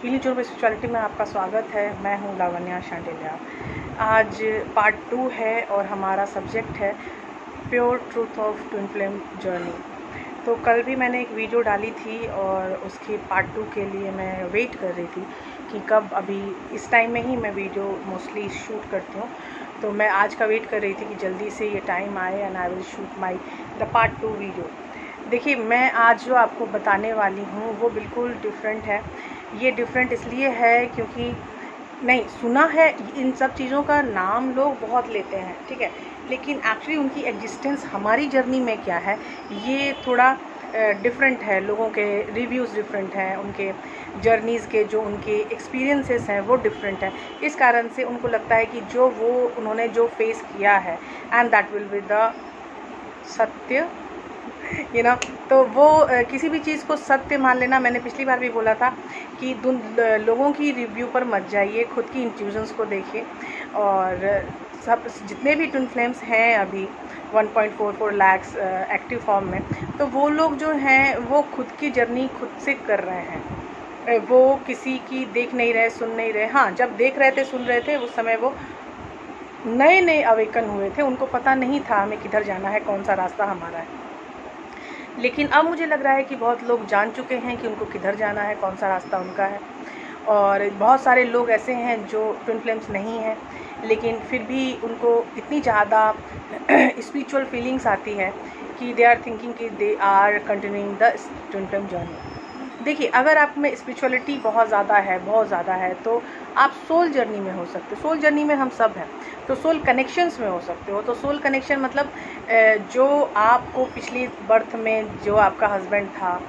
Healing journey spirituality में आपका स्वागत है। मैं हूँ लावण्या शांडिल्या। आज पार्ट 2 है और हमारा सब्जेक्ट है pure truth of twin flame journey. तो कल भी मैंने एक वीडियो डाली थी और उसकी पार्ट 2 के लिए मैं वेट कर रही थी कि कब, अभी इस टाइम में ही मैं वीडियो मोस्टली शूट करती हूँ, तो मैं आज का वेट कर रही थी कि जल्दी से ये टाइम आए and I will shoot my the part 2 video. देखिए, मैं आज जो आपको बताने वाली हूँ वो बिल्कुल डिफरेंट है। ये डिफरेंट इसलिए है क्योंकि नहीं सुना है, इन सब चीज़ों का नाम लोग बहुत लेते हैं, ठीक है, लेकिन एक्चुअली उनकी एग्जिस्टेंस हमारी जर्नी में क्या है ये थोड़ा डिफरेंट है। लोगों के रिव्यूज़ डिफरेंट हैं, उनके जर्नीज़ के जो उनके एक्सपीरियंसेस हैं वो डिफरेंट है। इस कारण से उनको लगता है कि जो वो उन्होंने जो फेस किया है and that will be the सत्य, तो वो किसी भी चीज़ को सत्य मान लेना। मैंने पिछली बार भी बोला था कि लोगों की रिव्यू पर मत जाइए, खुद की इंट्यूजन्स को देखिए। और सब जितने भी ट्विन फ्लेम्स हैं अभी 1.44 लाख एक्टिव फॉर्म में, तो वो लोग जो हैं वो खुद की जर्नी खुद से कर रहे हैं। वो किसी की देख नहीं रहे, सुन नहीं रहे। हाँ, जब देख रहे थे, सुन रहे थे, उस समय वो नए अवेकन हुए थे, उनको पता नहीं था हमें किधर जाना है, कौन सा रास्ता हमारा है। लेकिन अब मुझे लग रहा है कि बहुत लोग जान चुके हैं कि उनको किधर जाना है, कौन सा रास्ता उनका है। और बहुत सारे लोग ऐसे हैं जो ट्विन फ्लेम्स नहीं हैं, लेकिन फिर भी उनको इतनी ज़्यादा स्पिरिचुअल फीलिंग्स आती है कि दे आर थिंकिंग कि they are continuing the twin flame journey. देखिए, अगर आप में स्पिरिचुअलिटी बहुत ज़्यादा है तो आप सोल जर्नी में हो सकते हो। सोल जर्नी में हम सब हैं, तो सोल कनेक्शंस में हो सकते हो। तो सोल कनेक्शन मतलब जो आपको पिछली बर्थ में जो आपका हस्बैंड था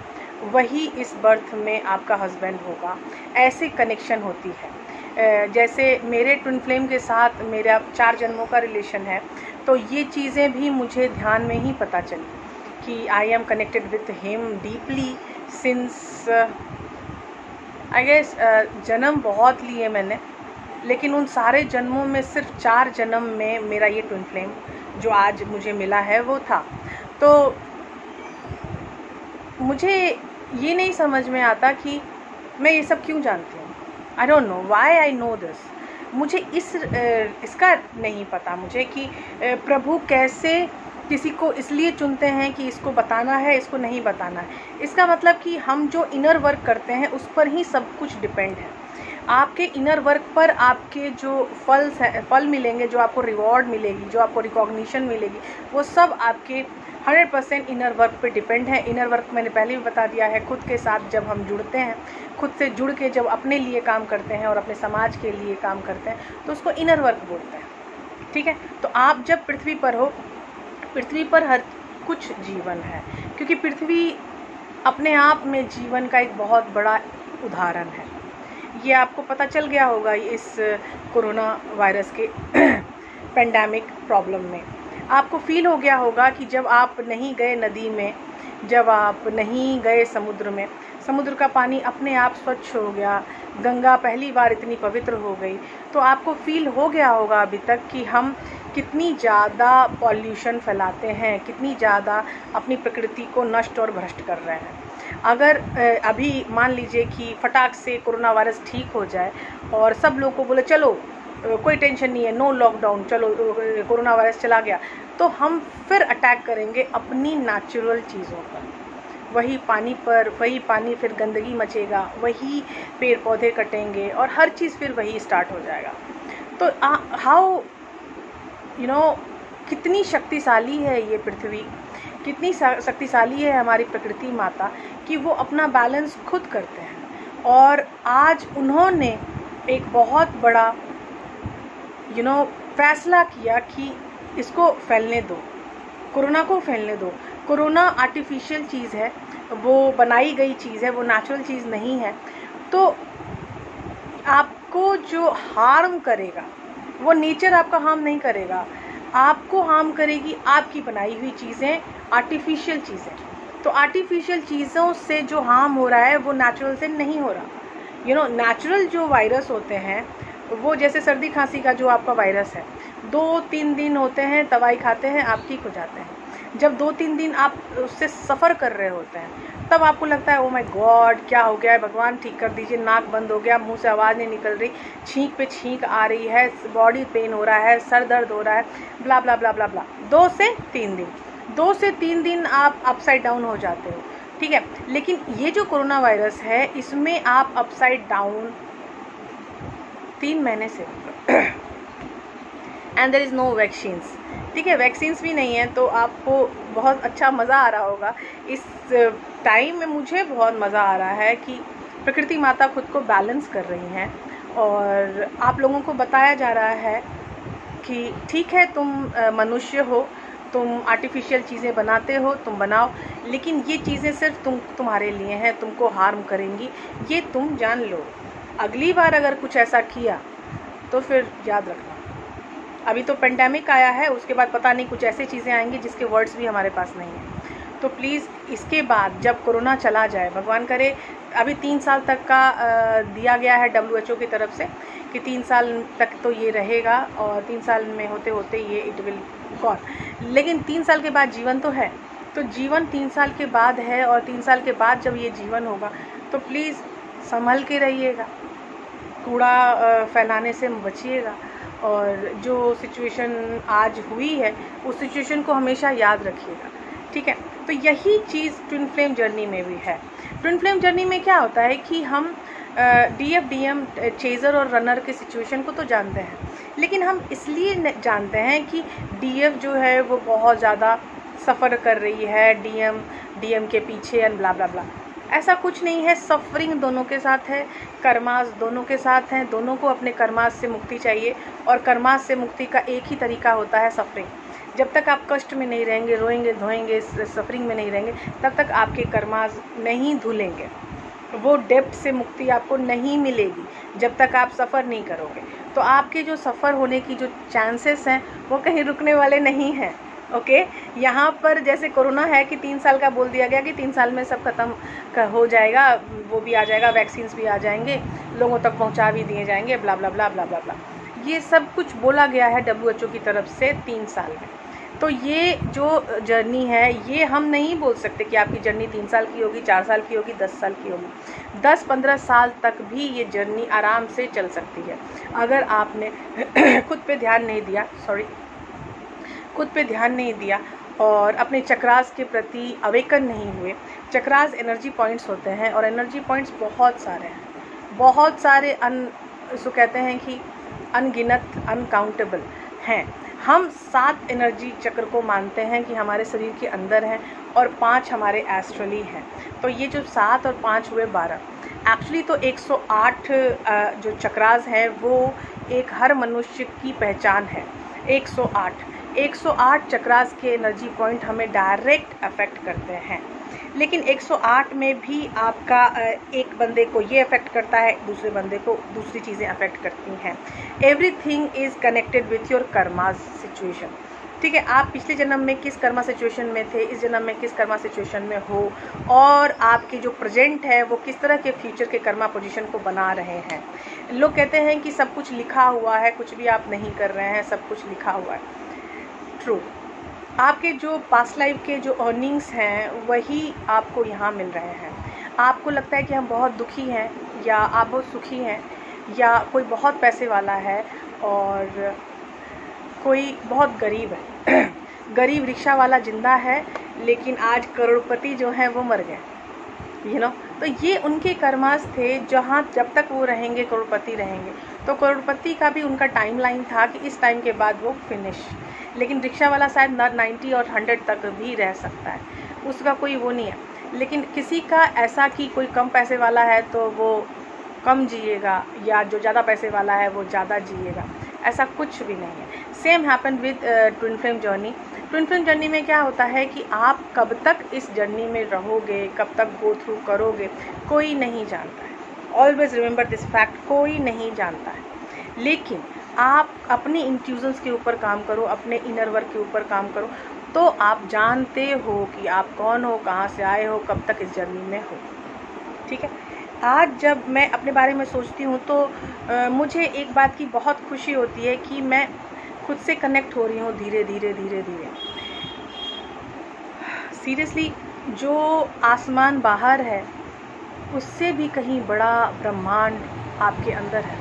वही इस बर्थ में आपका हस्बैंड होगा, ऐसी कनेक्शन होती है। जैसे मेरे ट्विन फ्लेम के साथ मेरा 4 जन्मों का रिलेशन है, तो ये चीज़ें भी मुझे ध्यान में ही पता चली कि I am connected with him deeply since I guess जन्म बहुत लिए मैंने, लेकिन उन सारे जन्मों में सिर्फ 4 जन्म में मेरा ये ट्विन फ्लेम जो आज मुझे मिला है वो था। तो मुझे ये नहीं समझ में आता कि मैं ये सब क्यों जानती हूँ। I don't know why I know this. मुझे इसका नहीं पता मुझे कि प्रभु कैसे किसी को इसलिए चुनते हैं कि इसको बताना है, इसको नहीं बताना है। इसका मतलब कि हम जो इनर वर्क करते हैं उस पर ही सब कुछ डिपेंड है। आपके इनर वर्क पर आपके जो फल मिलेंगे, जो आपको रिवॉर्ड मिलेगी, जो आपको रिकॉग्निशन मिलेगी, वो सब आपके 100% इनर वर्क पे डिपेंड है। इनर वर्क मैंने पहले भी बता दिया है, खुद के साथ जब हम जुड़ते हैं, खुद से जुड़ के जब अपने लिए काम करते हैं और अपने समाज के लिए काम करते हैं, तो उसको इनर वर्क बोलते हैं, ठीक है। तो आप जब पृथ्वी पर हो, पृथ्वी पर हर कुछ जीवन है, क्योंकि पृथ्वी अपने आप में जीवन का एक बहुत बड़ा उदाहरण है। ये आपको पता चल गया होगा इस कोरोना वायरस के पेंडेमिक प्रॉब्लम में। आपको फील हो गया होगा कि जब आप नहीं गए नदी में, जब आप नहीं गए समुद्र में, समुद्र का पानी अपने आप स्वच्छ हो गया, गंगा पहली बार इतनी पवित्र हो गई, तो आपको फील हो गया होगा अभी तक कि हम कितनी ज़्यादा पॉल्यूशन फैलाते हैं, कितनी ज़्यादा अपनी प्रकृति को नष्ट और भ्रष्ट कर रहे हैं। अगर अभी मान लीजिए कि फटाक से कोरोना वायरस ठीक हो जाए और सब लोग को बोले चलो कोई टेंशन नहीं है, नो लॉकडाउन, चलो कोरोना वायरस चला गया, तो हम फिर अटैक करेंगे अपनी नेचुरल चीज़ों पर, वही पानी पर, वही पानी फिर गंदगी मचेगा, वही पेड़ पौधे कटेंगे और हर चीज़ फिर वही स्टार्ट हो जाएगा। तो हाउ कितनी शक्तिशाली है ये पृथ्वी, कितनी शक्तिशाली है हमारी प्रकृति माता कि वो अपना बैलेंस खुद करते हैं। और आज उन्होंने एक बहुत बड़ा फैसला किया कि इसको फैलने दो, कोरोना को फैलने दो। कोरोना आर्टिफिशियल चीज़ है, वो बनाई गई चीज़ है, वो नेचुरल चीज़ नहीं है। तो आपको जो हार्म करेगा वो नेचर आपका हार्म नहीं करेगा, आपको हार्म करेगी आपकी बनाई हुई चीज़ें, आर्टिफिशियल चीज़ें। तो आर्टिफिशियल चीज़ों से जो हार्म हो रहा है वो नेचुरल से नहीं हो रहा। नेचुरल जो वायरस होते हैं वो जैसे सर्दी खांसी का जो आपका वायरस है, 2-3 दिन होते हैं, दवाई खाते हैं, आप ठीक हो जाते हैं। जब 2-3 दिन आप उससे सफ़र कर रहे होते हैं तब आपको लगता है ओ माय गॉड क्या हो गया है भगवान, ठीक कर दीजिए, नाक बंद हो गया, मुंह से आवाज़ नहीं निकल रही, छींक पे छींक आ रही है, बॉडी पेन हो रहा है, सर दर्द हो रहा है, ब्ला ब्ला ब्ला ब्ला ब्ला। 2 से 3 दिन आप अपसाइड डाउन हो जाते हो, ठीक है। लेकिन ये जो कोरोना वायरस है इसमें आप अपसाइड डाउन 3 महीने से and there is no vaccines, ठीक है, वैक्सीन्स भी नहीं है, तो आपको बहुत अच्छा मज़ा आ रहा होगा। इस टाइम में मुझे बहुत मज़ा आ रहा है कि प्रकृति माता खुद को बैलेंस कर रही हैं और आप लोगों को बताया जा रहा है कि ठीक है तुम मनुष्य हो, तुम आर्टिफिशियल चीज़ें बनाते हो, तुम बनाओ, लेकिन ये चीज़ें सिर्फ तुम्हारे लिए हैं, तुमको हार्म करेंगी, ये तुम जान लो। अगली बार अगर कुछ ऐसा किया तो फिर याद रखना, अभी तो पेंडेमिक आया है, उसके बाद पता नहीं कुछ ऐसी चीज़ें आएंगी जिसके वर्ड्स भी हमारे पास नहीं हैं। तो प्लीज़ इसके बाद जब कोरोना चला जाए, भगवान करे, अभी 3 साल तक का दिया गया है WHO की तरफ से कि 3 साल तक तो ये रहेगा और 3 साल में होते होते ये इट विल गॉन, लेकिन 3 साल के बाद जीवन तो है, तो जीवन 3 साल के बाद है और 3 साल के बाद जब ये जीवन होगा तो प्लीज़ संभल के रहिएगा, कूड़ा फैलाने से बचिएगा और जो सिचुएशन आज हुई है उस सिचुएशन को हमेशा याद रखिएगा, ठीक है। तो यही चीज़ ट्विन फ्लेम जर्नी में भी है। ट्विन फ्लेम जर्नी में क्या होता है कि हम DF DM चेज़र और रनर के सिचुएशन को तो जानते हैं, लेकिन हम इसलिए जानते हैं कि DF जो है वो बहुत ज़्यादा सफ़र कर रही है, DM के पीछे एंड ब्ला ब्ला ब्ला। ऐसा कुछ नहीं है, सफरिंग दोनों के साथ है, कर्मास दोनों के साथ हैं, दोनों को अपने कर्मास से मुक्ति चाहिए और कर्मास से मुक्ति का एक ही तरीका होता है सफरिंग। जब तक आप कष्ट में नहीं रहेंगे, रोएंगे धोएंगे, सफरिंग में नहीं रहेंगे, तब तक आपके कर्मास नहीं धुलेंगे, वो डेप्थ से मुक्ति आपको नहीं मिलेगी जब तक आप सफ़र नहीं करोगे। तो आपके जो सफ़र होने की जो चांसेस हैं वो कहीं रुकने वाले नहीं हैं, ओके। यहाँ पर जैसे कोरोना है कि 3 साल का बोल दिया गया कि 3 साल में सब खत्म हो जाएगा, वो भी आ जाएगा, वैक्सीन्स भी आ जाएंगे, लोगों तक पहुँचा भी दिए जाएंगे, ब्ला ब्ला ब्ला ब्ला ब्ला ब्ला। ये सब कुछ बोला गया है WHO की तरफ से 3 साल में। तो ये जो जर्नी है ये हम नहीं बोल सकते कि आपकी जर्नी 3 साल की होगी, 4 साल की होगी, 10 साल की होगी। 10-15 साल तक भी ये जर्नी आराम से चल सकती है अगर आपने खुद पे ध्यान नहीं दिया और अपने चक्रास के प्रति अवेकन नहीं हुए। चक्रास एनर्जी पॉइंट्स होते हैं और एनर्जी पॉइंट्स बहुत सारे हैं, बहुत सारे इसको कहते हैं कि अनगिनत, अनकाउंटेबल हैं। हम 7 एनर्जी चक्र को मानते हैं कि हमारे शरीर के अंदर हैं और 5 हमारे एस्ट्रली हैं। तो ये जो 7 और 5 हुए 12, एक्चुअली तो 108 जो चक्रास हैं वो एक हर मनुष्य की पहचान है। 108 चक्रास के एनर्जी पॉइंट हमें डायरेक्ट अफेक्ट करते हैं, लेकिन 108 में भी आपका एक बंदे को ये अफेक्ट करता है, दूसरे बंदे को दूसरी चीज़ें अफेक्ट करती हैं। Everything is connected with your Karma situation, ठीक है। आप पिछले जन्म में किस कर्मा सिचुएशन में थे, इस जन्म में किस कर्मा सिचुएशन में हो, और आपकी जो प्रेजेंट है वो किस तरह के फ्यूचर के कर्मा पोजीशन को बना रहे हैं। लोग कहते हैं कि सब कुछ लिखा हुआ है, कुछ भी आप नहीं कर रहे हैं, सब कुछ लिखा हुआ है। ट्रू, आपके जो पास्ट लाइफ के जो अर्निंग्स हैं वही आपको यहाँ मिल रहे हैं। आपको लगता है कि हम बहुत दुखी हैं या आप बहुत सुखी हैं, या कोई बहुत पैसे वाला है और कोई बहुत गरीब है। गरीब रिक्शा वाला जिंदा है लेकिन आज करोड़पति जो हैं वो मर गए, तो ये उनके कर्मास थे। जहाँ जब तक वो रहेंगे करोड़पति रहेंगे, तो करोड़पति का भी उनका टाइम लाइन था कि इस टाइम के बाद वो फिनिश। लेकिन रिक्शा वाला शायद 90 और 100 तक भी रह सकता है, उसका कोई वो नहीं है। लेकिन किसी का ऐसा कि कोई कम पैसे वाला है तो वो कम जिएगा, या जो ज़्यादा पैसे वाला है वो ज़्यादा जिएगा, ऐसा कुछ भी नहीं है। Same happen with twin flame journey. Twin flame journey में क्या होता है कि आप कब तक इस जर्नी में रहोगे, कब तक गो थ्रू करोगे, कोई नहीं जानता है। ऑलवेज रिमेंबर दिस फैक्ट, कोई नहीं जानता है। लेकिन आप अपने इंट्यूजन्स के ऊपर काम करो, अपने इनर वर्क के ऊपर काम करो, तो आप जानते हो कि आप कौन हो, कहाँ से आए हो, कब तक इस जर्नी में हो, ठीक है। आज जब मैं अपने बारे में सोचती हूँ तो मुझे एक बात की बहुत खुशी होती है कि मैं खुद से कनेक्ट हो रही हूँ धीरे धीरे धीरे धीरे। सीरियसली जो आसमान बाहर है उससे भी कहीं बड़ा ब्रह्मांड आपके अंदर है।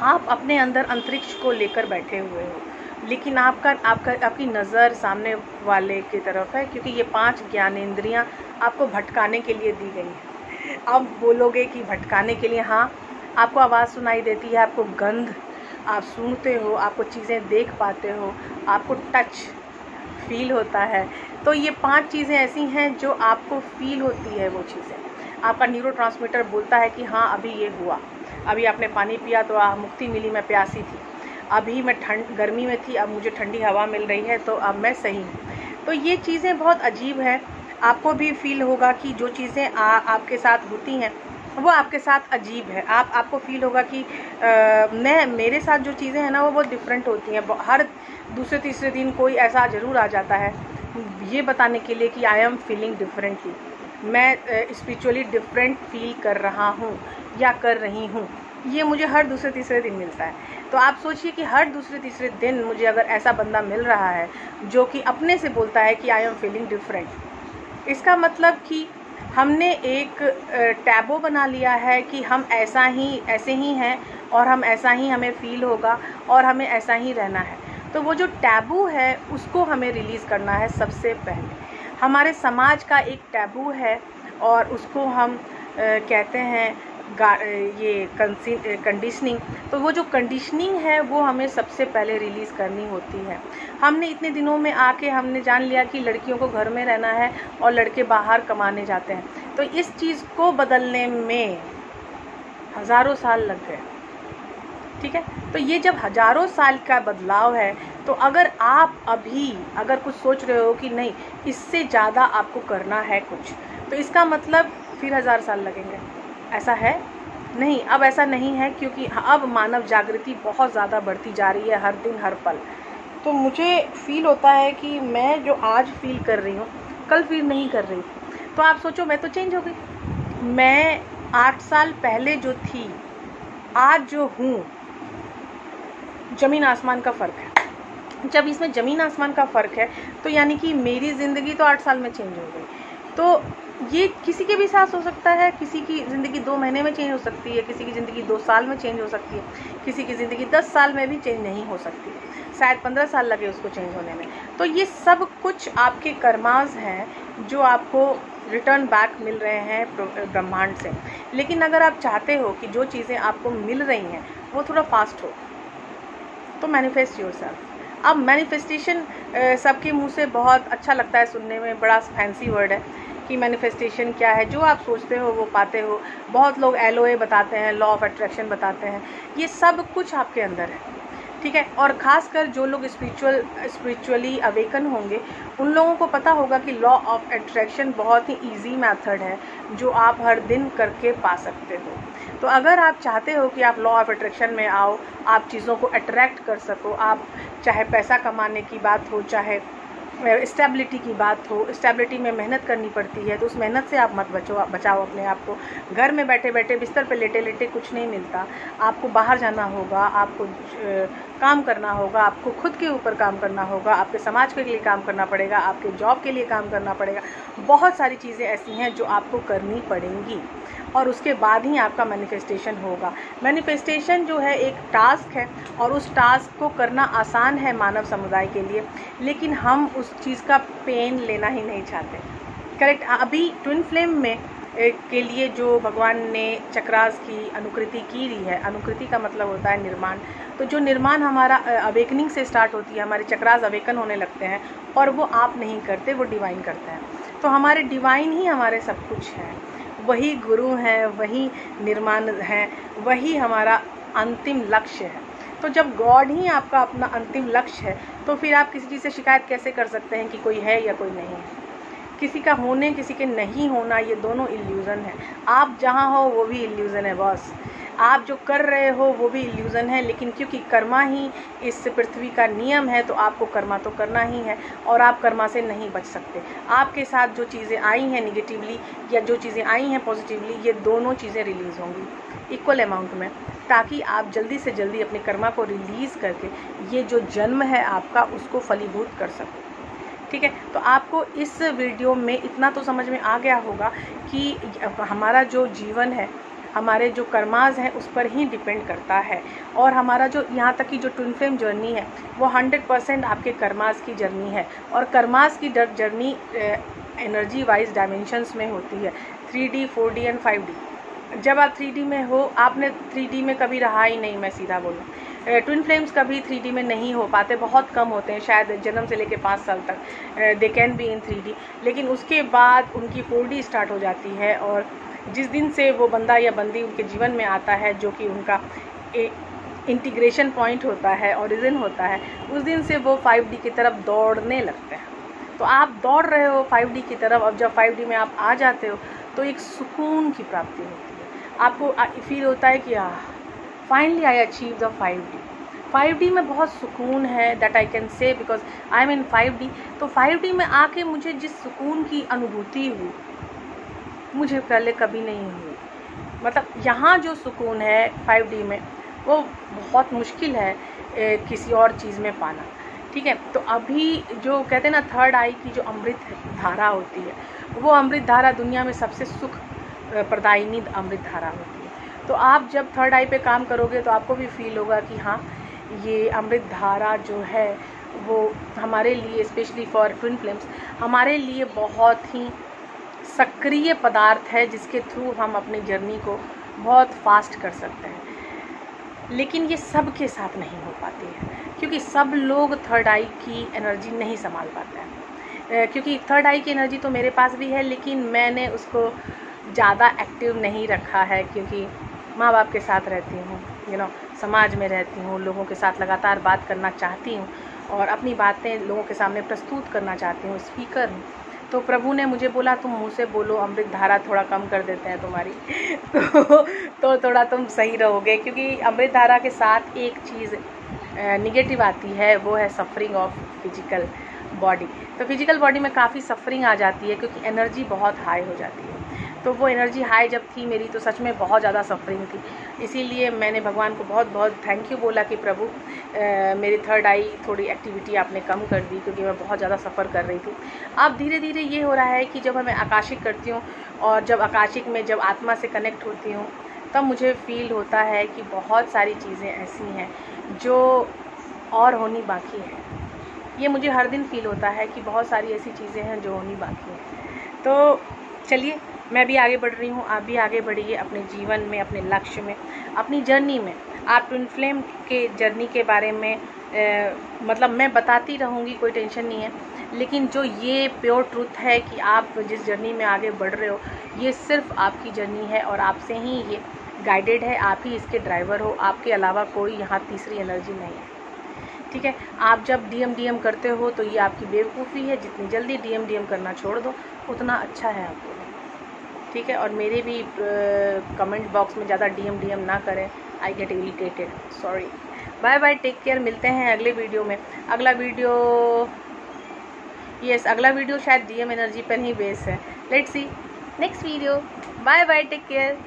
आप अपने अंदर अंतरिक्ष को लेकर बैठे हुए हो, लेकिन आपकी नज़र सामने वाले की तरफ है, क्योंकि ये 5 ज्ञानेंद्रियां आपको भटकाने के लिए दी गई हैं। आप बोलोगे कि भटकाने के लिए, हाँ, आपको आवाज़ सुनाई देती है, आपको गंध आप सूंघते हो, आपको चीज़ें देख पाते हो, आपको टच फील होता है। तो ये 5 चीज़ें ऐसी हैं जो आपको फील होती है। वो चीज़ें आपका न्यूरोट्रांसमीटर बोलता है कि हाँ अभी ये हुआ, अभी आपने पानी पिया तो मुक्ति मिली, मैं प्यासी थी, अभी मैं गर्मी में थी, अब मुझे ठंडी हवा मिल रही है, तो अब मैं सही हूँ। तो ये चीज़ें बहुत अजीब है। आपको भी फील होगा कि जो चीज़ें आपके साथ होती हैं वो आपके साथ अजीब है। आपको फील होगा कि मेरे साथ जो चीज़ें हैं ना वो बहुत डिफरेंट होती हैं। हर दूसरे तीसरे दिन कोई ऐसा ज़रूर आ जाता है ये बताने के लिए कि आई एम फीलिंग डिफरेंटली, मैं स्पिरिचुअली डिफरेंट फील कर रहा हूँ या कर रही हूँ। ये मुझे हर दूसरे तीसरे दिन मिलता है। तो आप सोचिए कि हर दूसरे तीसरे दिन मुझे अगर ऐसा बंदा मिल रहा है जो कि अपने से बोलता है कि आई एम फीलिंग डिफरेंट, इसका मतलब कि हमने एक टैबू बना लिया है कि हम ऐसे ही हैं और हम ऐसा ही हमें फील होगा और हमें ऐसा ही रहना है। तो वो जो टैबू है उसको हमें रिलीज़ करना है सबसे पहले। हमारे समाज का एक टैबू है और उसको हम कहते हैं ये कंडीशनिंग। तो वो जो कंडीशनिंग है वो हमें सबसे पहले रिलीज़ करनी होती है। हमने इतने दिनों में आके हमने जान लिया कि लड़कियों को घर में रहना है और लड़के बाहर कमाने जाते हैं। तो इस चीज़ को बदलने में हज़ारों साल लग गए, ठीक है। तो ये जब हज़ारों साल का बदलाव है, तो अगर आप अभी कुछ सोच रहे हो कि नहीं इससे ज़्यादा आपको करना है कुछ, तो इसका मतलब फिर 1000 साल लगेंगे। ऐसा है नहीं, अब ऐसा नहीं है, क्योंकि अब मानव जागृति बहुत ज़्यादा बढ़ती जा रही है हर दिन हर पल। तो मुझे फील होता है कि मैं जो आज फील कर रही हूँ कल फील नहीं कर रही। तो आप सोचो, मैं तो चेंज हो गई। मैं 8 साल पहले जो थी आज जो हूँ, ज़मीन आसमान का फ़र्क है। जब इसमें ज़मीन आसमान का फ़र्क है तो यानी कि मेरी ज़िंदगी तो 8 साल में चेंज हो गई। तो ये किसी के भी साथ हो सकता है। किसी की ज़िंदगी 2 महीने में चेंज हो सकती है, किसी की ज़िंदगी 2 साल में चेंज हो सकती है, किसी की ज़िंदगी 10 साल में भी चेंज नहीं हो सकती, शायद 15 साल लगे उसको चेंज होने में। तो ये सब कुछ आपके कर्मास हैं जो आपको रिटर्न बैक मिल रहे हैं ब्रह्मांड से। लेकिन अगर आप चाहते हो कि जो चीज़ें आपको मिल रही हैं वो थोड़ा फास्ट हो, तो मैनिफेस्ट योरसेल्फ। अब मैनिफेस्टेशन सबके मुंह से बहुत अच्छा लगता है सुनने में, बड़ा फैंसी वर्ड है कि मैनिफेस्टेशन क्या है। जो आप सोचते हो वो पाते हो। बहुत लोग LOA बताते हैं, लॉ ऑफ अट्रैक्शन बताते हैं। ये सब कुछ आपके अंदर है, ठीक है। और ख़ासकर जो लोग स्पिरिचुअली अवेकन होंगे उन लोगों को पता होगा कि लॉ ऑफ अट्रैक्शन बहुत ही ईजी मेथड है जो आप हर दिन करके पा सकते हो। तो अगर आप चाहते हो कि आप लॉ ऑफ अट्रैक्शन में आओ, आप चीज़ों को अट्रैक्ट कर सको, आप चाहे पैसा कमाने की बात हो, चाहे स्टेबिलिटी की बात हो, स्टेबिलिटी में मेहनत करनी पड़ती है, तो उस मेहनत से आप मत बचाओ अपने आप को। घर में बैठे बैठे बिस्तर पे लेटे लेटे कुछ नहीं मिलता। आपको बाहर जाना होगा, आपको काम करना होगा, आपको खुद के ऊपर काम करना होगा, आपके समाज के लिए काम करना पड़ेगा, आपके जॉब के लिए काम करना पड़ेगा। बहुत सारी चीज़ें ऐसी हैं जो आपको करनी पड़ेंगी और उसके बाद ही आपका मैनिफेस्टेशन होगा। मैनिफेस्टेशन जो है एक टास्क है और उस टास्क को करना आसान है मानव समुदाय के लिए, लेकिन हम उस चीज़ का पेन लेना ही नहीं चाहते। करेक्ट। अभी ट्विन फ्लेम में के लिए जो भगवान ने चक्रास की अनुकृति की रही है, अनुकृति का मतलब होता है निर्माण। तो जो निर्माण हमारा अवेकनिंग से स्टार्ट होती है, हमारे चक्रास अवेकन होने लगते हैं और वो आप नहीं करते, वो डिवाइन करते हैं। तो हमारे डिवाइन ही हमारे सब कुछ हैं, वही गुरु हैं, वही निर्माण हैं, वही हमारा अंतिम लक्ष्य है। तो जब गॉड ही आपका अपना अंतिम लक्ष्य है तो फिर आप किसी चीज़ से शिकायत कैसे कर सकते हैं कि कोई है या कोई नहीं है। किसी का होने किसी के नहीं होना ये दोनों इल्यूज़न है। आप जहाँ हो वो भी इल्यूज़न है बॉस। आप जो कर रहे हो वो भी इल्यूज़न है, लेकिन क्योंकि कर्मा ही इस पृथ्वी का नियम है तो आपको कर्मा तो करना ही है और आप कर्मा से नहीं बच सकते। आपके साथ जो चीज़ें आई हैं निगेटिवली या जो चीज़ें आई हैं पॉजिटिवली, ये दोनों चीज़ें रिलीज़ होंगी इक्वल अमाउंट में, ताकि आप जल्दी से जल्दी अपने कर्मा को रिलीज़ करके ये जो जन्म है आपका उसको फलीभूत कर सको। ठीक है। तो आपको इस वीडियो में इतना तो समझ में आ गया होगा कि हमारा जो जीवन है, हमारे जो कर्मास हैं उस पर ही डिपेंड करता है, और हमारा जो यहाँ तक की जो ट्विन फ्लेम जर्नी है वो 100% आपके कर्मास की जर्नी है। और कर्मास की जर्नी एनर्जी वाइज डायमेंशंस में होती है, 3D 4D एंड 5D। जब आप 3D में हो, आपने 3D में कभी रहा ही नहीं, मैं सीधा बोलूँ। ट्विन फ्लेम्स कभी 3D में नहीं हो पाते, बहुत कम होते हैं, शायद जन्म से लेके 5 साल तक they can be in 3D, लेकिन उसके बाद उनकी 4D स्टार्ट हो जाती है। और जिस दिन से वो बंदा या बंदी उनके जीवन में आता है, जो कि उनका इंटीग्रेशन पॉइंट होता है, ओरिजिन होता है, उस दिन से वो 5D की तरफ दौड़ने लगते हैं। तो आप दौड़ रहे हो 5D की तरफ। अब जब 5D में आप आ जाते हो तो एक सुकून की प्राप्ति होती है, आपको फील होता है कि finally I achieve the 5D। 5D में बहुत सुकून है, that I can say because I am in 5D। तो 5D में आके मुझे जिस सुकून की अनुभूति हुई, मुझे पहले कभी नहीं हुई। मतलब यहाँ जो सुकून है 5D में, वो बहुत मुश्किल है किसी और चीज़ में पाना, ठीक है। तो अभी जो कहते हैं ना, थर्ड आई की जो अमृत धारा होती है, वो अमृत धारा दुनिया में सबसे सुख प्रदायिनी अमृत धारा होती है। तो आप जब थर्ड आई पे काम करोगे तो आपको भी फील होगा कि हाँ, ये अमृत धारा जो है वो हमारे लिए, स्पेशली फॉर ट्विन फ्लेम्स, हमारे लिए बहुत ही सक्रिय पदार्थ है, जिसके थ्रू हम अपनी जर्नी को बहुत फास्ट कर सकते हैं। लेकिन ये सब के साथ नहीं हो पाती है, क्योंकि सब लोग थर्ड आई की एनर्जी नहीं संभाल पाते हैं। क्योंकि थर्ड आई की एनर्जी तो मेरे पास भी है, लेकिन मैंने उसको ज़्यादा एक्टिव नहीं रखा है, क्योंकि माँ बाप के साथ रहती हूँ, समाज में रहती हूँ, लोगों के साथ लगातार बात करना चाहती हूँ और अपनी बातें लोगों के सामने प्रस्तुत करना चाहती हूँ, स्पीकर हूँ। तो प्रभु ने मुझे बोला, तुम मुँह से बोलो, अमृत धारा थोड़ा कम कर देते हैं तुम्हारी तो थोड़ा तुम सही रहोगे। क्योंकि अमृत धारा के साथ एक चीज़ निगेटिव आती है, वो है सफरिंग ऑफ फिजिकल बॉडी। तो फिजिकल बॉडी में काफ़ी सफरिंग आ जाती है, क्योंकि एनर्जी बहुत हाई हो जाती है। तो वो एनर्जी हाई जब थी मेरी, तो सच में बहुत ज़्यादा सफरिंग थी। इसीलिए मैंने भगवान को बहुत बहुत थैंक यू बोला कि प्रभु मेरी थर्ड आई थोड़ी एक्टिविटी आपने कम कर दी, क्योंकि मैं बहुत ज़्यादा सफ़र कर रही थी। अब धीरे धीरे ये हो रहा है कि जब मैं आकाशिक करती हूँ, और जब आकाशिक में जब आत्मा से कनेक्ट होती हूँ, तब मुझे फील होता है कि बहुत सारी चीज़ें ऐसी हैं जो और होनी बाकी है। ये मुझे हर दिन फील होता है कि बहुत सारी ऐसी चीज़ें हैं जो होनी बाकी हैं। तो चलिए, मैं भी आगे बढ़ रही हूँ, आप भी आगे बढ़िए अपने जीवन में, अपने लक्ष्य में, अपनी जर्नी में। आप ट्विन फ्लेम के जर्नी के बारे में मतलब मैं बताती रहूँगी, कोई टेंशन नहीं है। लेकिन जो ये प्योर ट्रूथ है कि आप जिस जर्नी में आगे बढ़ रहे हो, ये सिर्फ आपकी जर्नी है और आपसे ही ये गाइडेड है, आप ही इसके ड्राइवर हो, आपके अलावा कोई यहाँ तीसरी एनर्जी नहीं है, ठीक है। आप जब डीएम करते हो तो ये आपकी बेवकूफ़ी है, जितनी जल्दी डीएम करना छोड़ दो उतना अच्छा है आपको, ठीक है। और मेरे भी कमेंट बॉक्स में ज़्यादा डीएम ना करें, I get irritated, sorry. Bye bye, take care, मिलते हैं अगले वीडियो में। अगला वीडियो शायद डीएम एनर्जी पर ही बेस है। Let's see next video. Bye bye, take care.